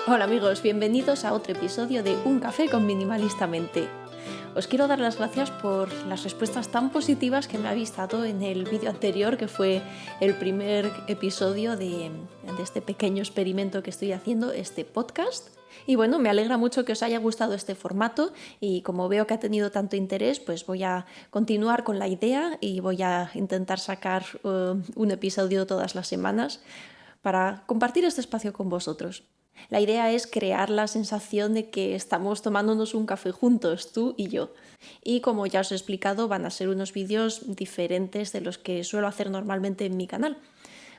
Hola amigos, bienvenidos a otro episodio de Un café con Minimalistamente. Os quiero dar las gracias por las respuestas tan positivas que me habéis dado en el vídeo anterior, que fue el primer episodio de este pequeño experimento que estoy haciendo, este podcast. Y bueno, me alegra mucho que os haya gustado este formato y como veo que ha tenido tanto interés, pues voy a continuar con la idea y voy a intentar sacar un episodio todas las semanas para compartir este espacio con vosotros. La idea es crear la sensación de que estamos tomándonos un café juntos, tú y yo. Y como ya os he explicado, van a ser unos vídeos diferentes de los que suelo hacer normalmente en mi canal,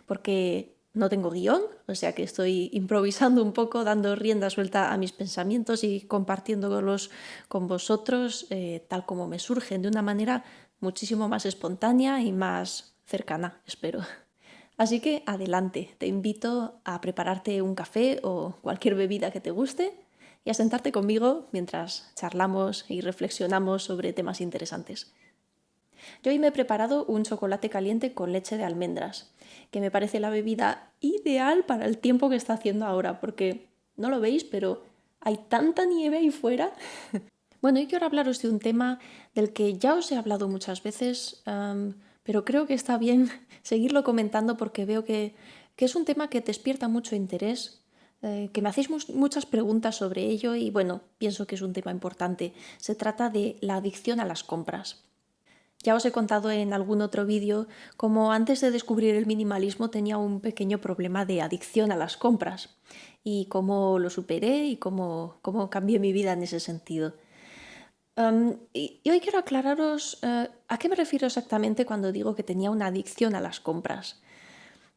porque no tengo guión, o sea que estoy improvisando un poco, dando rienda suelta a mis pensamientos y compartiéndolos con vosotros tal como me surgen, de una manera muchísimo más espontánea y más cercana, espero. Así que adelante, te invito a prepararte un café o cualquier bebida que te guste y a sentarte conmigo mientras charlamos y reflexionamos sobre temas interesantes. Yo hoy me he preparado un chocolate caliente con leche de almendras, que me parece la bebida ideal para el tiempo que está haciendo ahora, porque no lo veis, pero hay tanta nieve ahí fuera. Bueno, hoy quiero hablaros de un tema del que ya os he hablado muchas veces, pero creo que está bien seguirlo comentando porque veo que es un tema que despierta mucho interés, que me hacéis muchas preguntas sobre ello y bueno, pienso que es un tema importante. Se trata de la adicción a las compras. Ya os he contado en algún otro vídeo cómo antes de descubrir el minimalismo tenía un pequeño problema de adicción a las compras y cómo lo superé y cómo cambié mi vida en ese sentido. Y hoy quiero aclararos a qué me refiero exactamente cuando digo que tenía una adicción a las compras.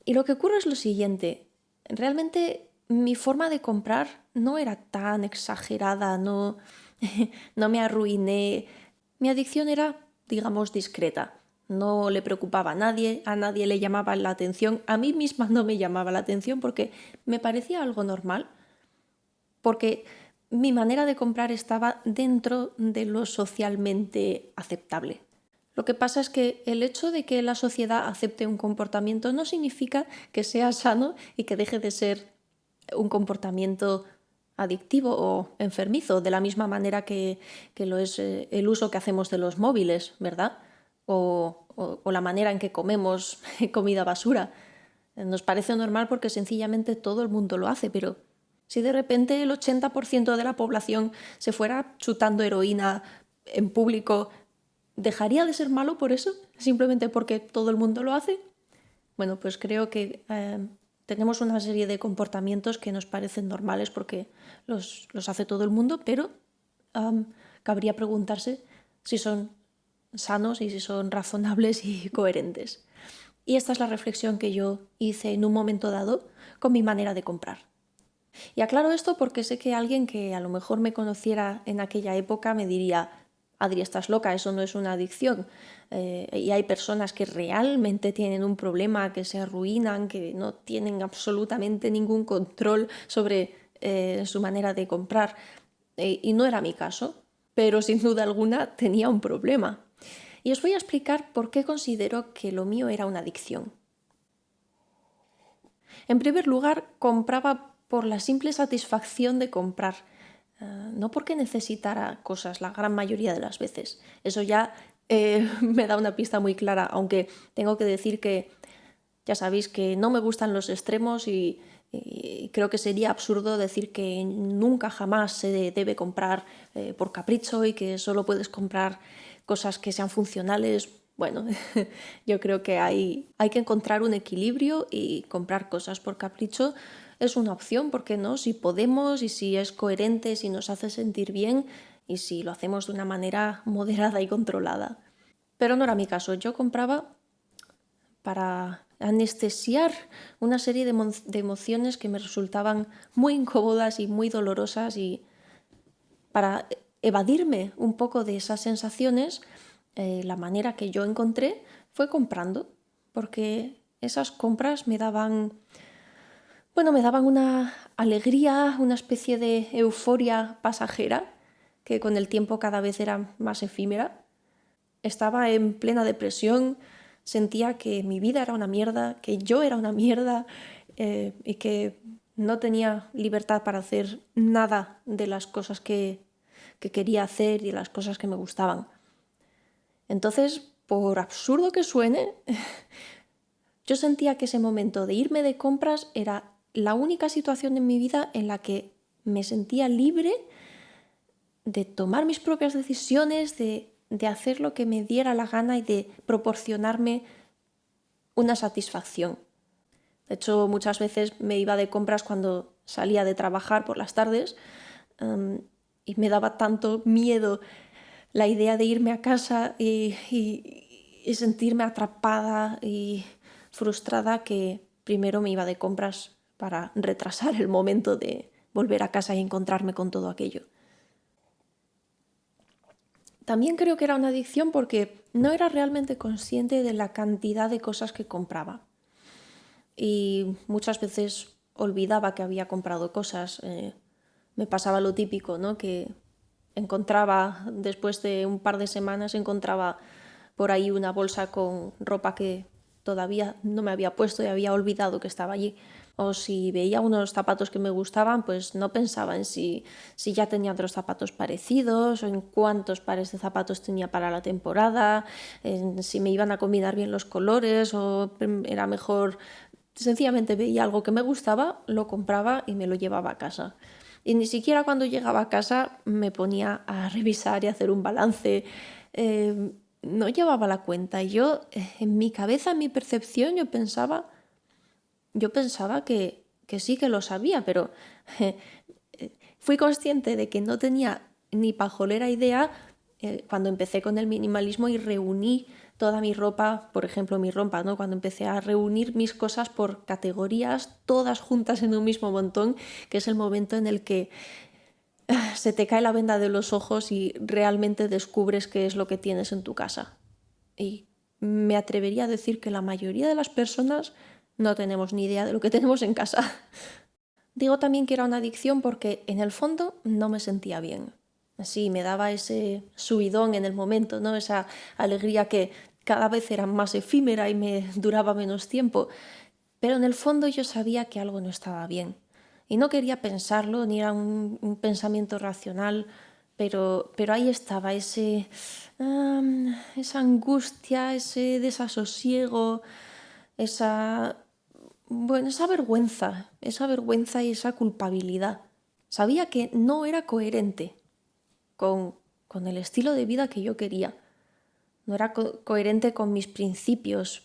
Y lo que ocurre es lo siguiente, realmente mi forma de comprar no era tan exagerada, no, no me arruiné. Mi adicción era, digamos, discreta. No le preocupaba a nadie le llamaba la atención, a mí misma no me llamaba la atención porque me parecía algo normal, porque mi manera de comprar estaba dentro de lo socialmente aceptable. Lo que pasa es que el hecho de que la sociedad acepte un comportamiento no significa que sea sano y que deje de ser un comportamiento adictivo o enfermizo, de la misma manera que lo es el uso que hacemos de los móviles, ¿verdad? O la manera en que comemos comida basura. Nos parece normal porque sencillamente todo el mundo lo hace, pero si de repente el 80% de la población se fuera chutando heroína en público, ¿dejaría de ser malo por eso? ¿Simplemente porque todo el mundo lo hace? Bueno, pues creo que tenemos una serie de comportamientos que nos parecen normales porque los hace todo el mundo, pero cabría preguntarse si son sanos y si son razonables y coherentes. Y esta es la reflexión que yo hice en un momento dado con mi manera de comprar. Y aclaro esto porque sé que alguien que a lo mejor me conociera en aquella época me diría: Adri, estás loca, eso no es una adicción. Y hay personas que realmente tienen un problema, que se arruinan, que no tienen absolutamente ningún control sobre su manera de comprar. Y no era mi caso, pero sin duda alguna tenía un problema. Y os voy a explicar por qué considero que lo mío era una adicción. En primer lugar, compraba por la simple satisfacción de comprar, no porque necesitara cosas la gran mayoría de las veces. Eso ya me da una pista muy clara, aunque tengo que decir que ya sabéis que no me gustan los extremos y creo que sería absurdo decir que nunca jamás se debe comprar por capricho y que solo puedes comprar cosas que sean funcionales. Bueno, yo creo que hay que encontrar un equilibrio y comprar cosas por capricho es una opción, ¿por qué no? Si podemos y si es coherente, si nos hace sentir bien y si lo hacemos de una manera moderada y controlada. Pero no era mi caso, yo compraba para anestesiar una serie de emociones que me resultaban muy incómodas y muy dolorosas, y para evadirme un poco de esas sensaciones, la manera que yo encontré fue comprando, porque esas compras me daban una alegría, una especie de euforia pasajera que con el tiempo cada vez era más efímera. Estaba en plena depresión, sentía que mi vida era una mierda, que yo era una mierda y que no tenía libertad para hacer nada de las cosas que quería hacer y las cosas que me gustaban. Entonces, por absurdo que suene, yo sentía que ese momento de irme de compras era la única situación en mi vida en la que me sentía libre de tomar mis propias decisiones, de hacer lo que me diera la gana y de proporcionarme una satisfacción. De hecho, muchas veces me iba de compras cuando salía de trabajar por las tardes, y me daba tanto miedo la idea de irme a casa y sentirme atrapada y frustrada que primero me iba de compras para retrasar el momento de volver a casa y encontrarme con todo aquello. También creo que era una adicción porque no era realmente consciente de la cantidad de cosas que compraba. Y muchas veces olvidaba que había comprado cosas. Me pasaba lo típico, ¿no? Que encontraba, después de un par de semanas, encontraba por ahí una bolsa con ropa que todavía no me había puesto y había olvidado que estaba allí. O si veía unos zapatos que me gustaban, pues no pensaba en si ya tenía otros zapatos parecidos, o en cuántos pares de zapatos tenía para la temporada, en si me iban a combinar bien los colores, o era mejor. Sencillamente veía algo que me gustaba, lo compraba y me lo llevaba a casa. Y ni siquiera cuando llegaba a casa me ponía a revisar y a hacer un balance. No llevaba la cuenta. Yo, en mi cabeza, en mi percepción, yo pensaba que sí que lo sabía, pero fui consciente de que no tenía ni pajolera idea cuando empecé con el minimalismo y reuní toda mi ropa, por ejemplo mi ropa, ¿no? Cuando empecé a reunir mis cosas por categorías, todas juntas en un mismo montón, que es el momento en el que se te cae la venda de los ojos y realmente descubres qué es lo que tienes en tu casa. Y me atrevería a decir que la mayoría de las personas no tenemos ni idea de lo que tenemos en casa. Digo también que era una adicción porque en el fondo no me sentía bien. Sí, me daba ese subidón en el momento, ¿no? Esa alegría que cada vez era más efímera y me duraba menos tiempo. Pero en el fondo yo sabía que algo no estaba bien. Y no quería pensarlo, ni era un pensamiento racional, pero ahí estaba esa angustia, ese desasosiego, esa vergüenza y esa culpabilidad. Sabía que no era coherente con el estilo de vida que yo quería. No era coherente con mis principios.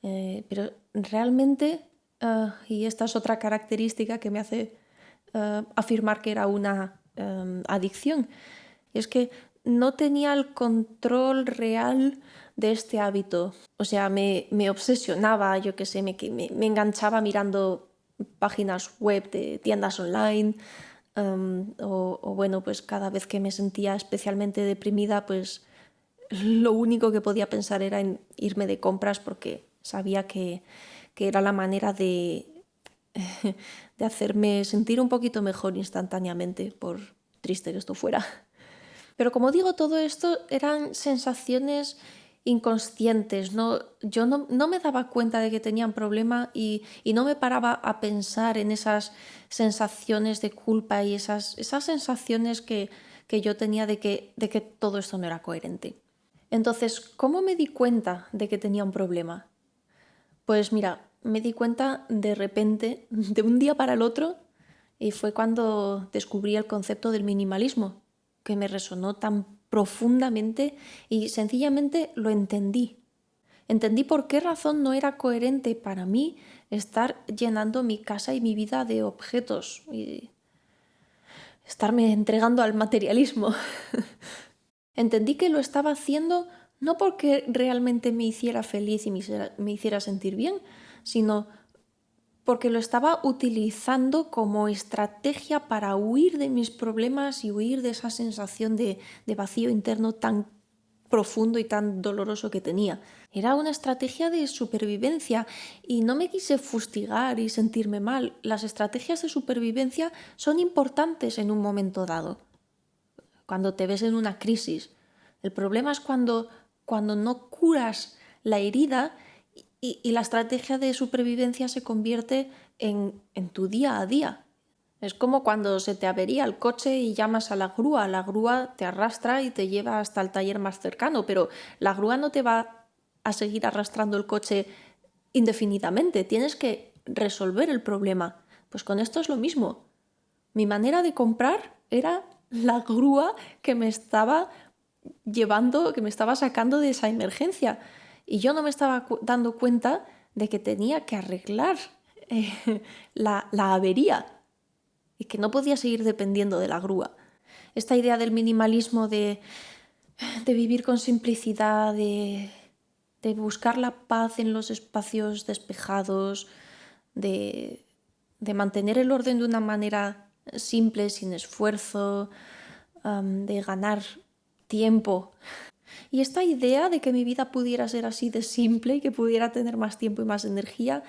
Pero realmente, y esta es otra característica que me hace afirmar que era una adicción, es que no tenía el control real de este hábito. O sea, me obsesionaba, yo qué sé, me enganchaba mirando páginas web de tiendas online, o bueno, pues cada vez que me sentía especialmente deprimida, pues lo único que podía pensar era en irme de compras porque sabía que era la manera de hacerme sentir un poquito mejor instantáneamente, por triste que esto fuera. Pero como digo, todo esto eran sensaciones inconscientes, ¿no? Yo no me daba cuenta de que tenía un problema y no me paraba a pensar en esas sensaciones de culpa y esas sensaciones que yo tenía de que todo esto no era coherente. Entonces, ¿cómo me di cuenta de que tenía un problema? Pues mira, me di cuenta de repente, de un día para el otro, y fue cuando descubrí el concepto del minimalismo, que me resonó tan profundamente y sencillamente lo entendí. Entendí por qué razón no era coherente para mí estar llenando mi casa y mi vida de objetos y estarme entregando al materialismo. Entendí que lo estaba haciendo no porque realmente me hiciera feliz y me hiciera sentir bien, sino porque lo estaba utilizando como estrategia para huir de mis problemas y huir de esa sensación de vacío interno tan profundo y tan doloroso que tenía. Era una estrategia de supervivencia y no me quise fustigar y sentirme mal. Las estrategias de supervivencia son importantes en un momento dado, cuando te ves en una crisis. El problema es cuando no curas la herida y la estrategia de supervivencia se convierte en tu día a día. Es como cuando se te avería el coche y llamas a la grúa te arrastra y te lleva hasta el taller más cercano, pero la grúa no te va a seguir arrastrando el coche indefinidamente, tienes que resolver el problema. Pues con esto es lo mismo. Mi manera de comprar era la grúa que me estaba llevando, que me estaba sacando de esa emergencia. Y yo no me estaba dando cuenta de que tenía que arreglar la avería y que no podía seguir dependiendo de la grúa. Esta idea del minimalismo, de vivir con simplicidad, de buscar la paz en los espacios despejados, de mantener el orden de una manera simple, sin esfuerzo, de ganar tiempo. Y esta idea de que mi vida pudiera ser así de simple y que pudiera tener más tiempo y más energía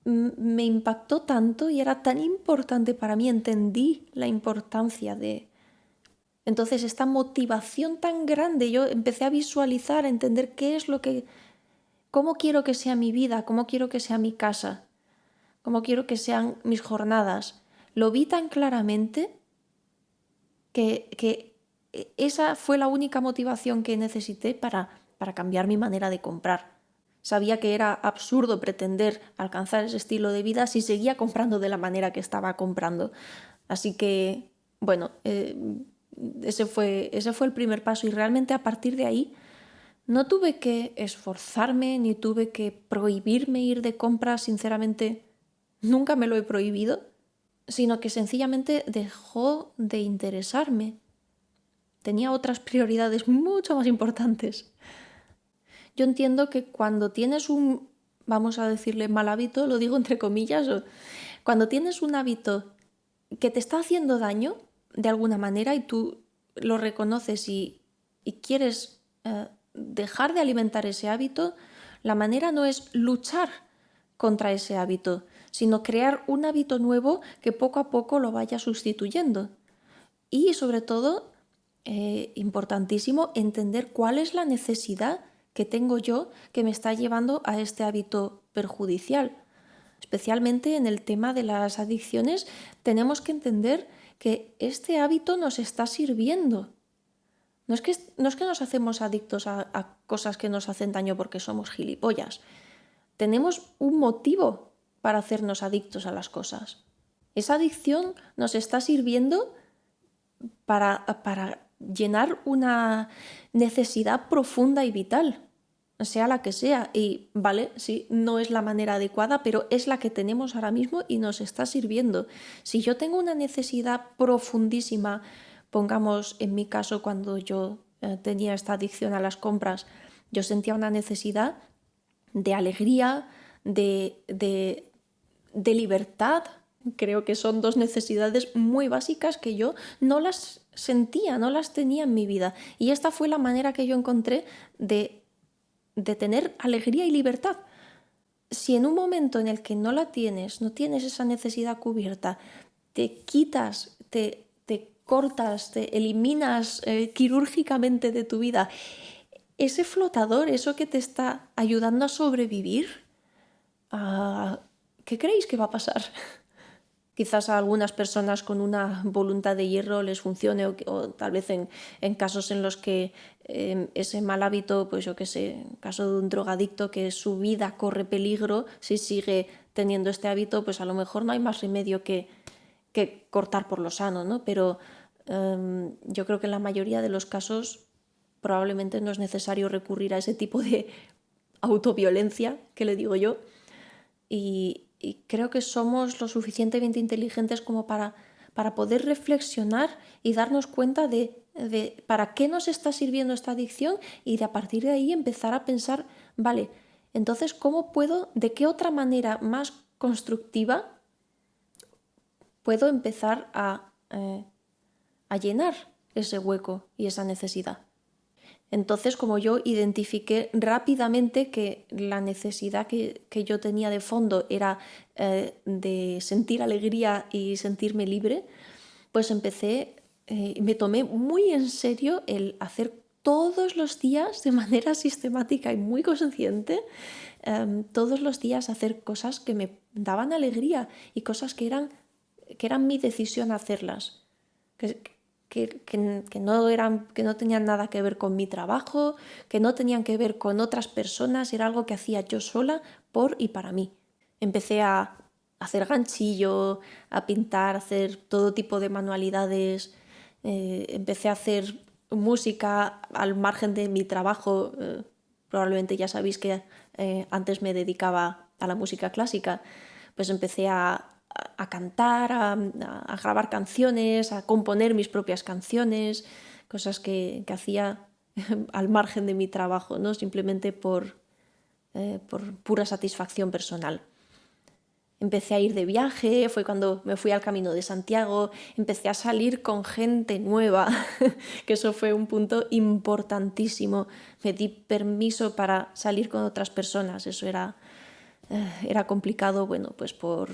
me impactó tanto y era tan importante para mí, entendí la importancia de... Entonces esta motivación tan grande, yo empecé a visualizar, a entender qué es lo que... cómo quiero que sea mi vida, cómo quiero que sea mi casa, cómo quiero que sean mis jornadas. Lo vi tan claramente que esa fue la única motivación que necesité para cambiar mi manera de comprar. Sabía que era absurdo pretender alcanzar ese estilo de vida si seguía comprando de la manera que estaba comprando. Así que, bueno, ese fue el primer paso y realmente a partir de ahí no tuve que esforzarme ni tuve que prohibirme ir de compras, sinceramente nunca me lo he prohibido, sino que sencillamente dejó de interesarme. Tenía otras prioridades mucho más importantes. Yo entiendo que cuando tienes un, vamos a decirle mal hábito, lo digo entre comillas, o cuando tienes un hábito que te está haciendo daño de alguna manera y tú lo reconoces y quieres dejar de alimentar ese hábito, la manera no es luchar contra ese hábito, sino crear un hábito nuevo que poco a poco lo vaya sustituyendo. Y sobre todo, importantísimo, entender cuál es la necesidad que tengo yo que me está llevando a este hábito perjudicial. Especialmente en el tema de las adicciones, tenemos que entender que este hábito nos está sirviendo. No es que nos hacemos adictos a cosas que nos hacen daño porque somos gilipollas. Tenemos un motivo para hacernos adictos a las cosas. Esa adicción nos está sirviendo para llenar una necesidad profunda y vital, sea la que sea. Y vale, sí, no es la manera adecuada, pero es la que tenemos ahora mismo y nos está sirviendo. Si yo tengo una necesidad profundísima, pongamos en mi caso cuando yo tenía esta adicción a las compras, yo sentía una necesidad de alegría, de libertad. Creo que son dos necesidades muy básicas que yo no las sentía, no las tenía en mi vida. Y esta fue la manera que yo encontré de tener alegría y libertad. Si en un momento en el que no la tienes, no tienes esa necesidad cubierta, te quitas, te cortas, te eliminas quirúrgicamente de tu vida ese flotador, eso que te está ayudando a sobrevivir, ¿qué creéis que va a pasar? Quizás a algunas personas con una voluntad de hierro les funcione o tal vez en casos en los que ese mal hábito, pues yo qué sé, en caso de un drogadicto que su vida corre peligro, si sigue teniendo este hábito, pues a lo mejor no hay más remedio que cortar por lo sano, ¿no? Pero yo creo que en la mayoría de los casos probablemente no es necesario recurrir a ese tipo de autoviolencia, que le digo yo, y creo que somos lo suficientemente inteligentes como para poder reflexionar y darnos cuenta de para qué nos está sirviendo esta adicción y de a partir de ahí empezar a pensar, vale, entonces, ¿cómo puedo, de qué otra manera más constructiva puedo empezar a llenar ese hueco y esa necesidad? Entonces, como yo identifiqué rápidamente que la necesidad que yo tenía de fondo era de sentir alegría y sentirme libre, pues me tomé muy en serio el hacer todos los días de manera sistemática y muy consciente todos los días hacer cosas que me daban alegría y cosas que eran mi decisión hacerlas, que no tenían nada que ver con mi trabajo, que no tenían que ver con otras personas, era algo que hacía yo sola por y para mí. Empecé a hacer ganchillo, a pintar, a hacer todo tipo de manualidades, empecé a hacer música al margen de mi trabajo. Probablemente ya sabéis que antes me dedicaba a la música clásica, pues empecé a cantar, a grabar canciones, a componer mis propias canciones, cosas que hacía al margen de mi trabajo, ¿no? Simplemente por pura satisfacción personal. Empecé a ir de viaje, fue cuando me fui al Camino de Santiago, empecé a salir con gente nueva, que eso fue un punto importantísimo. Me di permiso para salir con otras personas, eso era complicado, bueno, pues por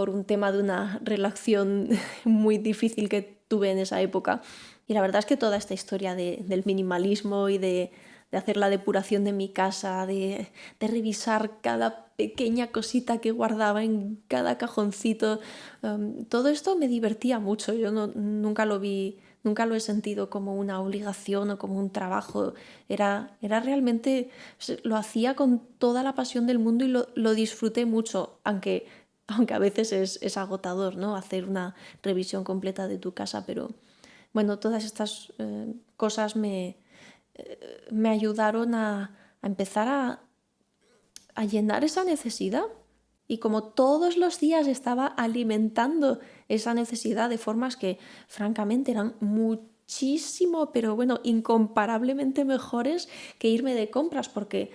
un tema de una relación muy difícil que tuve en esa época. Y la verdad es que toda esta historia del minimalismo y de hacer la depuración de mi casa, de revisar cada pequeña cosita que guardaba en cada cajoncito, todo esto me divertía mucho. Yo nunca lo he sentido como una obligación o como un trabajo. Era realmente, lo hacía con toda la pasión del mundo y lo disfruté mucho, aunque a veces es agotador, ¿no? Hacer una revisión completa de tu casa, pero bueno, todas estas cosas me ayudaron a empezar a llenar esa necesidad. Y como todos los días estaba alimentando esa necesidad de formas que francamente eran muchísimo, pero bueno, incomparablemente mejores que irme de compras, porque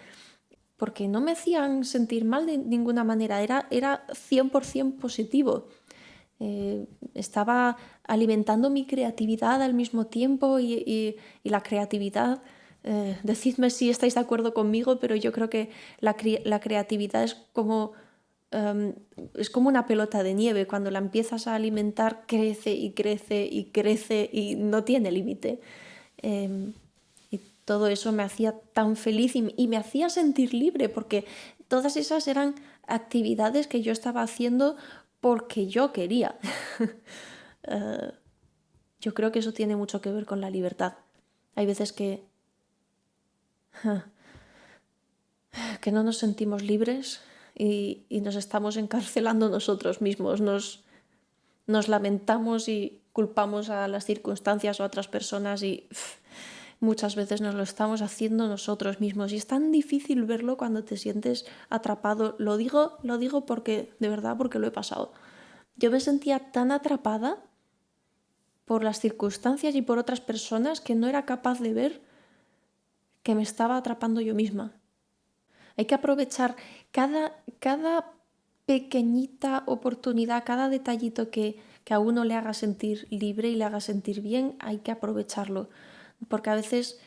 no me hacían sentir mal de ninguna manera, era 100% positivo. Estaba alimentando mi creatividad al mismo tiempo y la creatividad, decidme si estáis de acuerdo conmigo, pero yo creo que la creatividad es como una pelota de nieve. Cuando la empiezas a alimentar, crece y crece y crece y no tiene límite. Y todo eso me hacía tan feliz y me hacía sentir libre, porque todas esas eran actividades que yo estaba haciendo porque yo quería. Yo creo que eso tiene mucho que ver con la libertad. Hay veces que no nos sentimos libres y nos estamos encarcelando nosotros mismos. Nos lamentamos y culpamos a las circunstancias o a otras personas y muchas veces nos lo estamos haciendo nosotros mismos. Y es tan difícil verlo cuando te sientes atrapado. Lo digo porque, de verdad, porque lo he pasado. Yo me sentía tan atrapada por las circunstancias y por otras personas que no era capaz de ver que me estaba atrapando yo misma. Hay que aprovechar cada pequeñita oportunidad, cada detallito que a uno le haga sentir libre y le haga sentir bien, hay que aprovecharlo. Porque a veces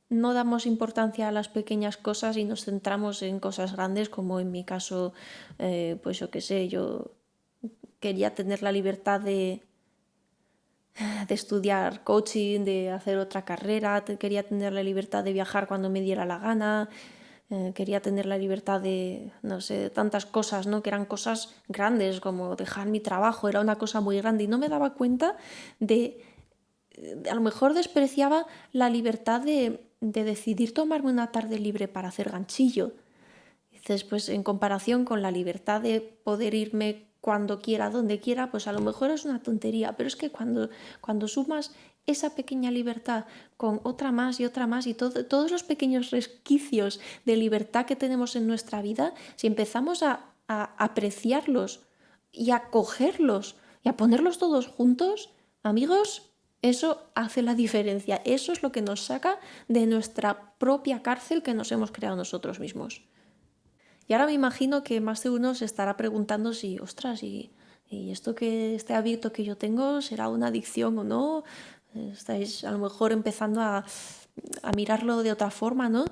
no damos importancia a las pequeñas cosas y nos centramos en cosas grandes, como en mi caso, pues yo qué sé, yo quería tener la libertad de estudiar coaching, de hacer otra carrera, quería tener la libertad de viajar cuando me diera la gana, quería tener la libertad de, no sé, tantas cosas, ¿no? Que eran cosas grandes, como dejar mi trabajo, era una cosa muy grande y no me daba cuenta a lo mejor despreciaba la libertad de decidir tomarme una tarde libre para hacer ganchillo. Dices, pues en comparación con la libertad de poder irme cuando quiera, donde quiera, pues a lo mejor es una tontería, pero es que cuando sumas esa pequeña libertad con otra más y todos los pequeños resquicios de libertad que tenemos en nuestra vida, si empezamos a apreciarlos y a cogerlos y a ponerlos todos juntos, amigos, eso hace la diferencia. Eso es lo que nos saca de nuestra propia cárcel que nos hemos creado nosotros mismos. Y ahora me imagino que más de uno se estará preguntando si, ostras, ¿y este hábito que yo tengo será una adicción o no? Estáis a lo mejor empezando a a mirarlo de otra forma, ¿no?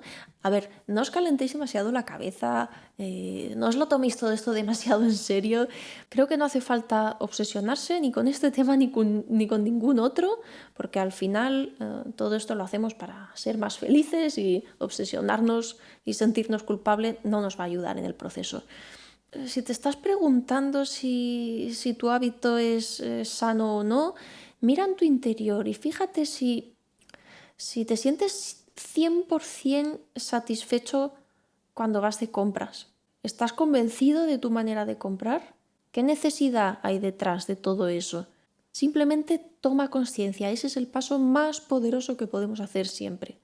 A ver, no os calentéis demasiado la cabeza, no os lo toméis todo esto demasiado en serio. Creo que no hace falta obsesionarse ni con este tema ni con ningún otro, porque al final todo esto lo hacemos para ser más felices, y obsesionarnos y sentirnos culpables no nos va a ayudar en el proceso. Si te estás preguntando si tu hábito es sano o no, mira en tu interior y fíjate si te sientes 100% satisfecho cuando vas de compras. ¿Estás convencido de tu manera de comprar? ¿Qué necesidad hay detrás de todo eso? Simplemente toma conciencia. Ese es el paso más poderoso que podemos hacer siempre.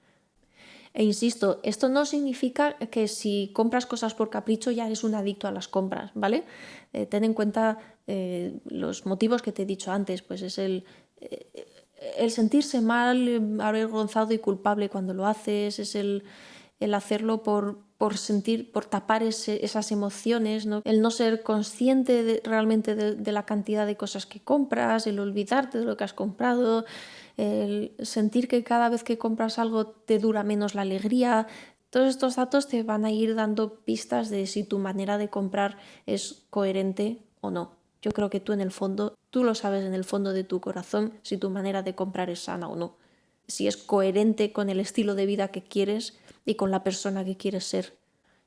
E insisto, esto no significa que si compras cosas por capricho ya eres un adicto a las compras, ¿vale? Ten en cuenta los motivos que te he dicho antes, pues es el sentirse mal, avergonzado y culpable cuando lo haces, es el hacerlo por tapar esas emociones, ¿no? El no ser consciente realmente de la cantidad de cosas que compras, el olvidarte de lo que has comprado, el sentir que cada vez que compras algo te dura menos la alegría. Todos estos datos te van a ir dando pistas de si tu manera de comprar es coherente o no. Yo creo que tú lo sabes en el fondo de tu corazón si tu manera de comprar es sana o no. Si es coherente con el estilo de vida que quieres y con la persona que quieres ser.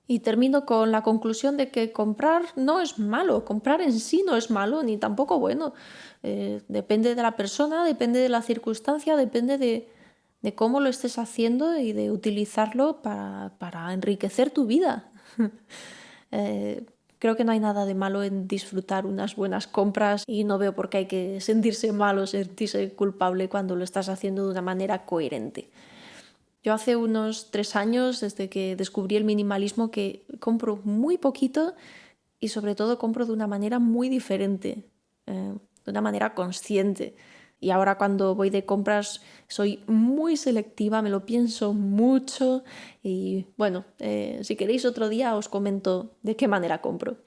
Y termino con la conclusión de que comprar no es malo, comprar en sí no es malo ni tampoco bueno. Depende de la persona, depende de la circunstancia, depende de cómo lo estés haciendo y de utilizarlo para enriquecer tu vida. Creo que no hay nada de malo en disfrutar unas buenas compras y no veo por qué hay que sentirse mal o sentirse culpable cuando lo estás haciendo de una manera coherente. Yo hace unos 3 años, desde que descubrí el minimalismo, que compro muy poquito y sobre todo compro de una manera muy diferente, de una manera consciente. Y ahora cuando voy de compras soy muy selectiva, me lo pienso mucho y bueno, si queréis otro día os comento de qué manera compro.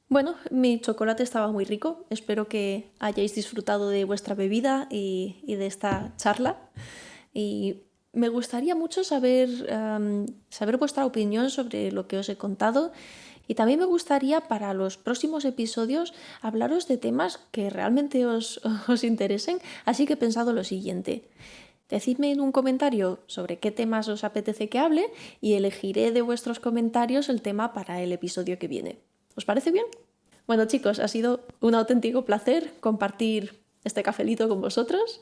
Bueno, mi chocolate estaba muy rico, espero que hayáis disfrutado de vuestra bebida y de esta charla. Y me gustaría mucho saber vuestra opinión sobre lo que os he contado, y también me gustaría para los próximos episodios hablaros de temas que realmente os interesen, así que he pensado lo siguiente. Decidme en un comentario sobre qué temas os apetece que hable y elegiré de vuestros comentarios el tema para el episodio que viene. ¿Os parece bien? Bueno, chicos, ha sido un auténtico placer compartir este cafelito con vosotros.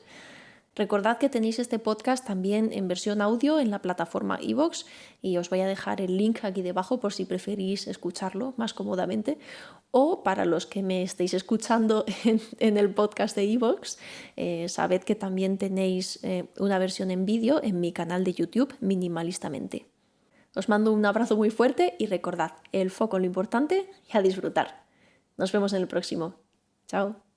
Recordad que tenéis este podcast también en versión audio en la plataforma iVoox y os voy a dejar el link aquí debajo por si preferís escucharlo más cómodamente. O para los que me estéis escuchando en el podcast de iVoox, sabed que también tenéis una versión en vídeo en mi canal de YouTube, Minimalistamente. Os mando un abrazo muy fuerte y recordad, el foco en lo importante y a disfrutar. Nos vemos en el próximo. Chao.